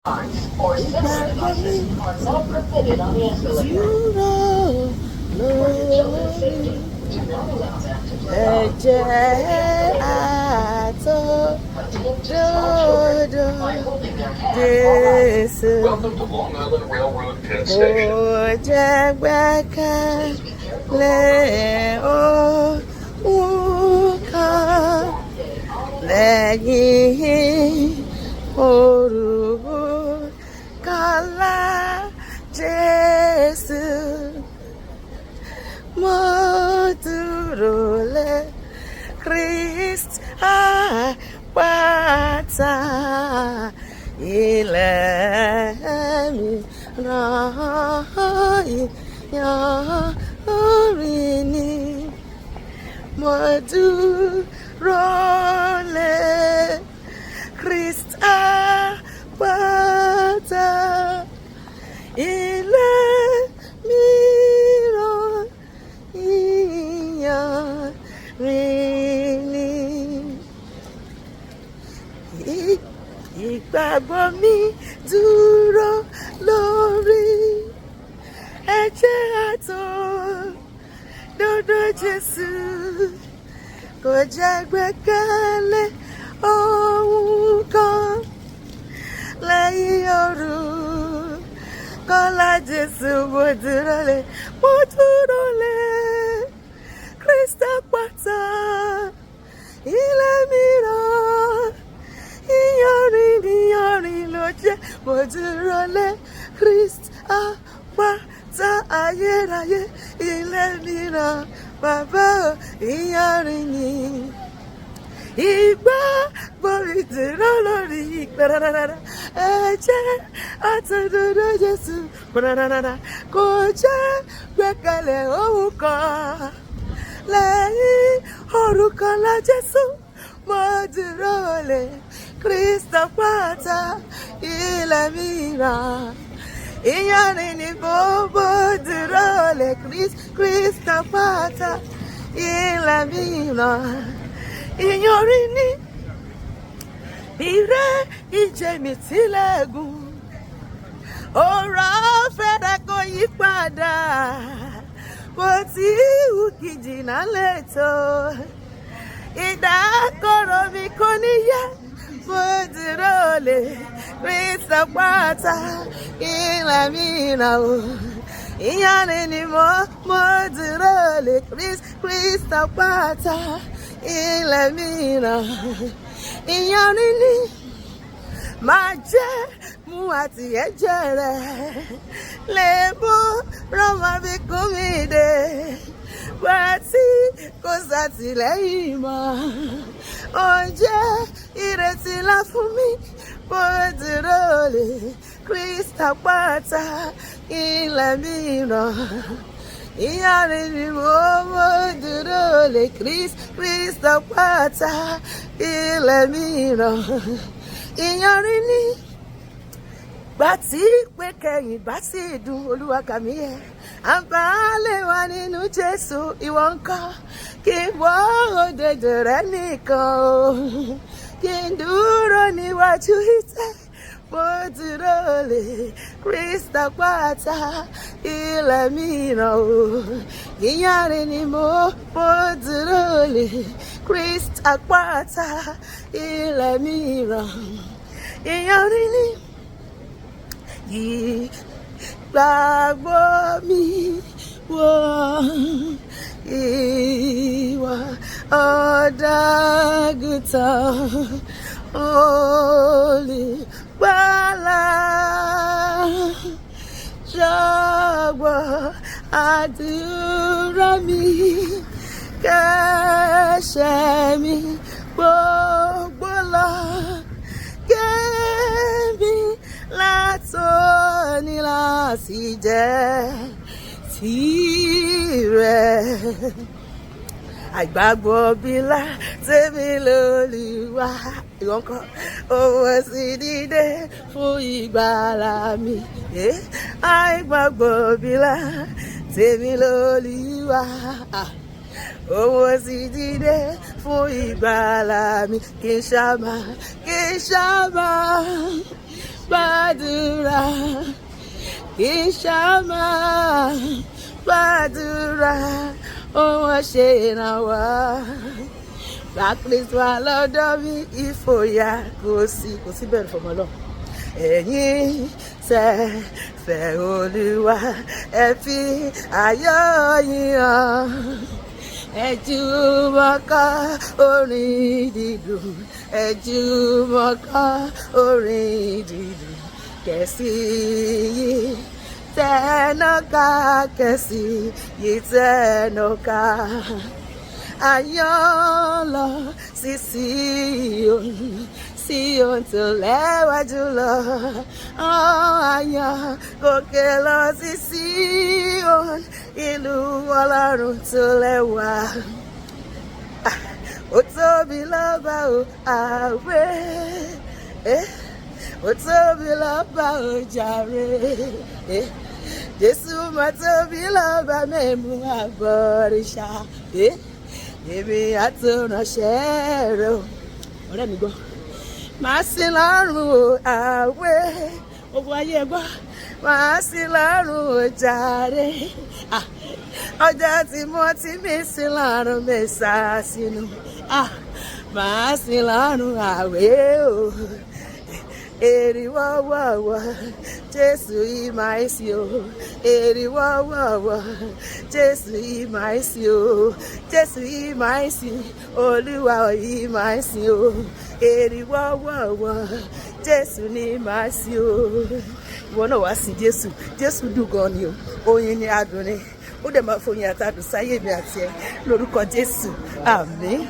or similar devices are not permitted on the escalator. For your children's safety, do not allow them to play on or attempt to small children by holding their hands. Welcome to Long Island Railroad Penn Station. Please be careful lẹ́yìn orúkọlá Jésù mo dúró lé Kristi àpáta ilẹ̀ mi ràn ìyànrí ni mo dúró lé Kristi àpáta ilẹ̀ mìíràn ìyànrìn ni. Ìgbàgbọ́ mi dúró lórí ẹ̀jẹ̀ àtòdodo Jésù, kò jẹ́ gbẹ́kẹ̀lé ohun kan lẹ́yìn orúkọlá Jésù. Mo dúró lé Kristi àpáta ilẹ̀ mìíràn ìyànrìn ló jẹ́. Mo dúró lé Kristi àpáta ayérayé ilẹ̀ mìíràn bàbá ìyànrìn ni. Ìgbàgbọ́ mi dúró lórí ẹ̀jẹ̀ àtòdodo Jésù, kò jẹ́ gbẹ́kẹ̀lé ohun kan lẹ́yìn orúkọlá Jésù. Mo dúró lé Kristi àpáta ilẹ̀ mìíràn ìyànrìn ni. Mo dúró lé Kristi àpáta ilẹ̀ mìíràn ìyànrìn ni. Ire ìjẹ mi tilẹ̀gùn, ọ̀rọ̀ fẹ́rẹ̀ kò yí padà, bó ti wù kí jìnnà létò, ìdákọ̀ró mi kò níyẹ. Mo dúró lé Kristi àpáta ilẹ̀ mìíràn ìyànrìn ni. Mo dúró lé Kristi àpáta ilẹ̀ mìíràn ìyànrìn ni. Máa jẹ́ mú àti ẹ̀jẹ̀ rẹ̀ lè mú rọ́mọ bí kún mi dé, bá tí kò sàtìlẹ́yìn mọ́, ó jẹ́ ìrètí ńlá fún mi. Mo dúró lé Kristi àpáta ilẹ̀ mìíràn ìyànrìn ni. Mo dúró lé Kristi àpáta ilẹ̀ mìíràn ìyànrìn ni. Gbà tí pé kẹ́yìn bá sì dùn, Olúwa kà mí yẹ àǹfààní wà nínú Jésù. Ìwọ ńkọ́ kí n wọ́ òdodo rẹ nìkan o, kí n dúró níwájú ìtẹ́. Mo dúró lé Kristi àpáta ilẹ̀ mìíràn o ìyànrìn ni. Mo dúró lé Kristi àpáta ilẹ̀ mìíràn ìyànrìn ni. Ìgbàgbọ́ mi wọ ìwà ọ̀dàgùtàn olùgbàlà, jọ̀wọ́ àdúrà mi, kẹ́ṣẹ̀ mi gbogbo lọ, kẹ́mi látòní láti jẹ́ tirẹ̀. Àìgbàgbọ́ bílà tèmi lÓlúwa, ìwọ ńkọ́ owó sì dìde fún ìgbàlà mi. Àìgbàgbọ́ bílà tèmi lÓlúwa, owó sì dìde fún ìgbàlà mi. Kì í ṣàmà gbàdúrà kì í ṣàmà gbàdúrà òun ṣe ìrànwọ́. Blacklist wà lọ́dọ̀ mi ìfòyà kò sí bẹ̀rù fọmọ lọ. Ẹ̀yin tẹ́ fẹ́ Olúwa ẹ fi ayọ̀ yín hàn. Ẹ jùmọ̀ kọ orin dídùn, ẹ jùmọ̀ kọ orin dídùn. Kẹ̀sì yìí tẹ̀nọ́ká, kẹ̀sì yìí tẹ̀nọ́ká. Ayọ̀ lọ sí Síónì tó lẹ́wà jùlọ. Ayọ̀ gòkè lọ sí Síónì, ìlú Ọlọ́run tó lẹ́wà. Ó tóbi lọ́ba o àwẹ̀, ó tóbi lọ́ba o jàre. Jésù mà tóbi lọ́ba mẹ́mú àbọ̀rìṣà. Èmi àtúnránṣẹ́ rẹ̀ o. Ọ̀rẹ́ mi gbọ́. Màá sin lọ́rùn o àwẹ̀, ogun ayé gbọ́. Màá sin lọ́rùn o jàre. Ọjọ́ tí mo ti mí sin lọ́rùn mẹ́sà sínú. Màá sin lọ́rùn àwẹ̀ o. Èrì wọ́wọ́wọ́ Jésù yìí máa ń sí o. Èrì wọ́wọ́wọ́ Jésù yìí máa ń sí o. Jésù yìí máa ń sí, Olúwa yìí máa ń sí o. Èrì wọ́wọ́wọ́ Jésù ní máa ń sí o. Ìwọ náà wá sí Jésù. Jésù dùn gan ni o. Oyin ni adùn ni. Ó dẹ̀ máa foyin àtàdùn sáyé mi àti ẹ lórúkọ Jésù. Àmín.